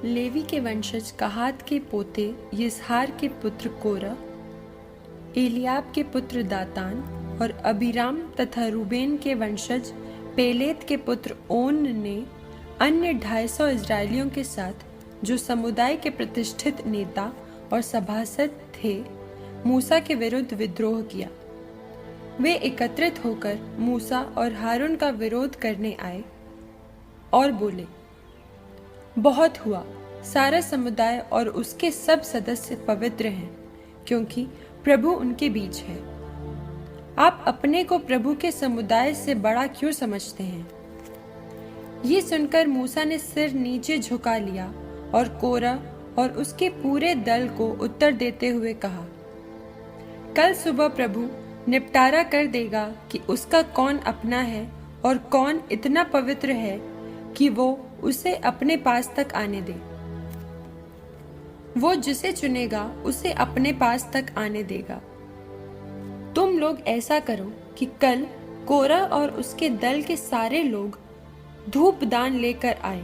Levy के वंशज कहात के पोते यिसहार के पुत्र कोरह, एलियाब के पुत्र दातान और अबीराम तथा रूबेन के वंशज पेलेत के पुत्र ओन ने अन्य 250 इजरायलियों के साथ, जो समुदाय के प्रतिष्ठित नेता और सभासद थे, मूसा के विरुद्ध विद्रोह किया। वे एकत्रित होकर मूसा और हारून का विरोध करने आए और बोले, बहुत हुआ, सारा समुदाय और उसके सब सदस्य पवित्र हैं, क्योंकि प्रभु उनके बीच है। आप अपने को प्रभु के समुदाय से बड़ा क्यों समझते हैं? ये सुनकर मूसा ने सिर नीचे झुका लिया और कोरह और उसके पूरे दल को उत्तर देते हुए कहा, कल सुबह प्रभु निपटारा कर देगा कि उसका कौन अपना है और कौन इतना पवित्र है कि वो उसे अपने पास तक आने दे। वो जिसे चुनेगा उसे अपने पास तक आने देगा। तुम लोग ऐसा करो कि कल कोरह और उसके दल के सारे लोग धूप दान लेकर आए।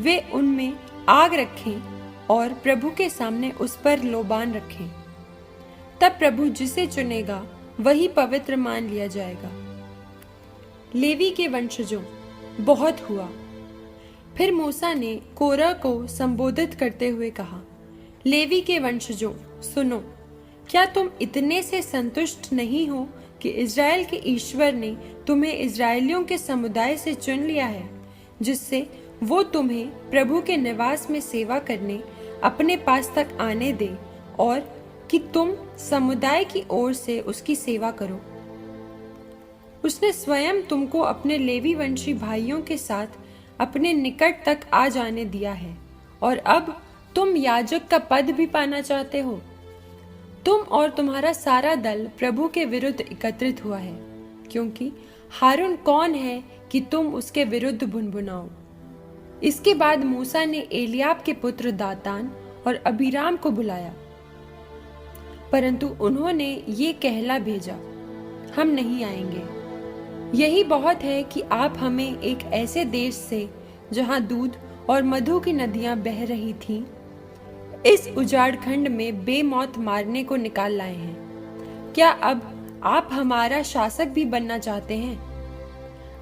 वे उनमें आग रखें और प्रभु के सामने उस पर लोबान रखें। तब प्रभु जिसे चुनेगा वही पवित्र मान लिया जाएगा। लेवी के वंशजों, बहुत हुआ। फिर मूसा ने कोरह को संबोधित करते हुए कहा, लेवी के वंशजों, सुनो, क्या तुम इतने से संतुष्ट नहीं हो कि इज़राइल के ईश्वर ने तुम्हें इज़राइलियों के समुदाय से चुन लिया है, जिससे वो तुम्हें प्रभु के निवास में सेवा करने अपने पास तक आने दे और कि तुम समुदाय की ओर से उसकी सेवा करो। उसने स्वयं तुमको अपने लेवी वंशी भाइयों के साथ अपने निकट तक आ जाने दिया है और अब तुम याजक का पद भी पाना चाहते हो। तुम और तुम्हारा सारा दल प्रभु के विरुद्ध एकत्रित हुआ है, क्योंकि हारून कौन है कि तुम उसके विरुद्ध भुनभुनाओ। इसके बाद मूसा ने एलियाब के पुत्र दातान और अबीराम को बुलाया, परंतु उन्होंने ये कहला भेजा, हम नहीं आएंगे। यही बहुत है कि आप हमें एक ऐसे देश से जहां दूध और मधु की नदियां बह रही थीं, इस उजाड़ खंड में बेमौत मारने को निकाल लाए हैं। क्या अब आप हमारा शासक भी बनना चाहते हैं?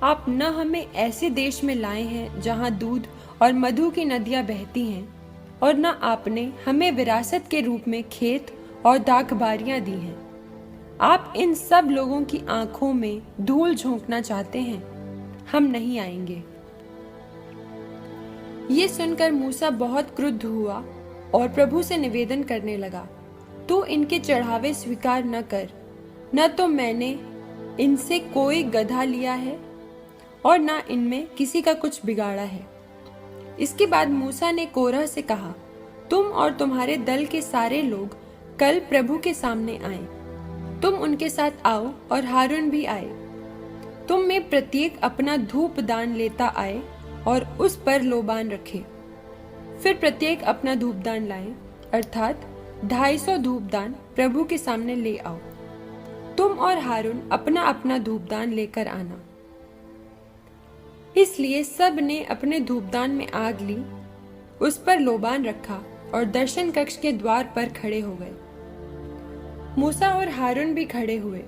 आप न हमें ऐसे देश में लाए हैं जहां दूध और मधु की नदियां बहती हैं, और न आपने हमें विरासत के रूप में खेत और दाखबारियां दी हैं। आप इन सब लोगों की आंखों में धूल झोंकना चाहते हैं। हम नहीं आएंगे। ये सुनकर मूसा बहुत क्रुद्ध हुआ और प्रभु से निवेदन करने लगा, तू इनके चढ़ावे स्वीकार न कर। न तो मैंने इनसे कोई गधा लिया है और न इनमें किसी का कुछ बिगाड़ा है। इसके बाद मूसा ने कोरह से कहा, तुम और तुम्हारे दल के सारे लोग कल प्रभु के सामने आए। तुम उनके साथ आओ और हारून भी आए। तुम में प्रत्येक अपना धूप दान लेता आए और उस पर लोबान रखे। फिर प्रत्येक अपना धूपदान लाए, अर्थात 250 धूपदान प्रभु के सामने ले आओ। तुम और हारून अपना अपना धूपदान लेकर आना। इसलिए सब ने अपने धूपदान में आग ली, उस पर लोबान रखा और दर्शन कक्ष के द्वार पर खड़े हो गए। मूसा और हारून भी खड़े हुए।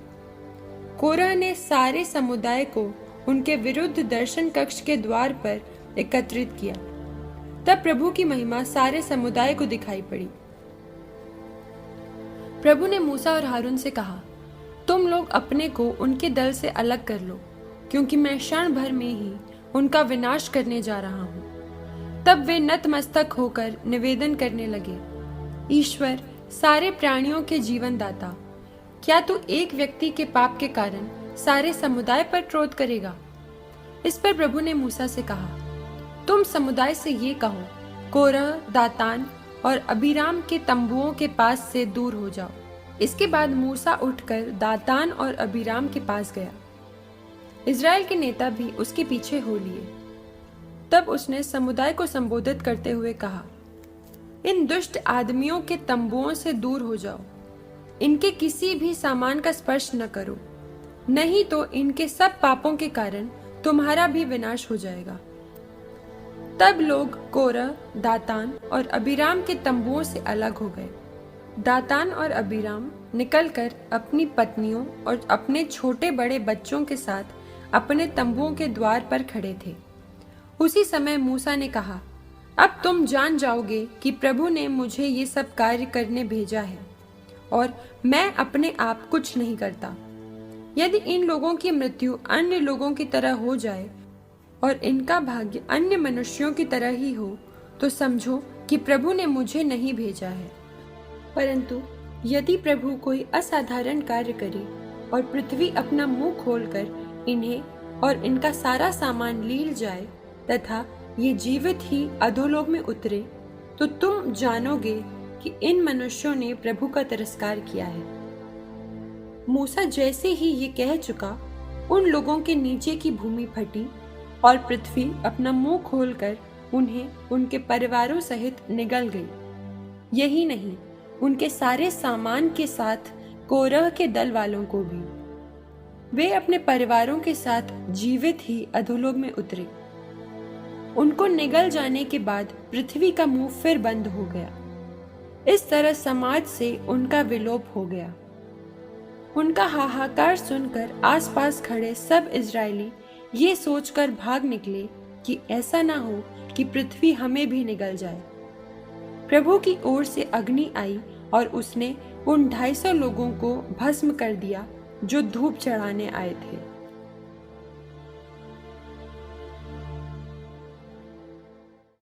कोरह ने सारे समुदाय को उनके विरुद्ध दर्शन कक्ष के द्वार पर एकत्रित किया। तब प्रभु की महिमा सारे समुदाय को दिखाई पड़ी। प्रभु ने मूसा और हारून से कहा, तुम लोग अपने को उनके दल से अलग कर लो, क्योंकि मैं क्षण भर में ही उनका विनाश करने जा रहा हूं। तब वे नतमस्तक होकर निवेदन करने लगे, ईश्वर, सारे प्राणियों के जीवन दाता, क्या तू एक व्यक्ति के पाप के कारण सारे समुदाय पर क्रोध करेगा? इस पर प्रभु ने मूसा से कहा, तुम समुदाय से ये कहो, कोरह, दातान और अबीराम के तंबुओं के पास से दूर हो जाओ। इसके बाद मूसा उठकर दातान और अबीराम के पास गया। इज़राइल के नेता भी उसके पीछे हो लिए। तब उसने समुदाय को संबोधित करते हुए कहा, इन दुष्ट आदमियों के तंबुओं से दूर हो जाओ। इनके किसी भी सामान का स्पर्श न करो, नहीं तो इनके सब पापों के कारण तुम्हारा भी विनाश हो जाएगा। तब लोग कोरह, दातान और अबीराम के तंबुओं से अलग हो गए। दातान और अबीराम निकलकर अपनी पत्नियों और अपने छोटे बड़े बच्चों के साथ अपने तंबुओं के द्वार पर खड़े थे। उसी समय मूसा ने कहा, अब तुम जान जाओगे कि प्रभु ने मुझे ये सब कार्य करने भेजा है और मैं अपने आप कुछ नहीं करता। यदि इन लोगों की मृत्यु अन्य लोगों की तरह हो जाए और इनका भाग्य अन्य मनुष्यों की तरह ही हो, तो समझो कि प्रभु ने मुझे नहीं भेजा है। परंतु यदि प्रभु कोई असाधारण कार्य करे और पृथ्वी अपना मुंह खोलकर इन्हें और इनका सारा सामान लील जाए तथा ये जीवित ही अधोलोक में उतरे, तो तुम जानोगे कि इन मनुष्यों ने प्रभु का तिरस्कार किया है। मूसा जैसे ही ये कह चुका, उन लोगों के नीचे की भूमि फटी और पृथ्वी अपना मुंह खोलकर उन्हें उनके परिवारों सहित निगल गई। यही नहीं, उनके सारे सामान के साथ कोरह के दल वालों को भी। वे अपने परिवारों के साथ जीवित ही अधोलोक में उतरे। उनको निगल जाने के बाद पृथ्वी का मुंह फिर बंद हो गया। इस तरह समाज से उनका विलोप हो गया। उनका हाहाकार सुनकर आसपास खड़े सब इजरायली ये सोचकर भाग निकले कि ऐसा ना हो कि पृथ्वी हमें भी निगल जाए। प्रभु की ओर से अग्नि आई और उसने उन 250 लोगों को भस्म कर दिया जो धूप चढ़ाने आए थे।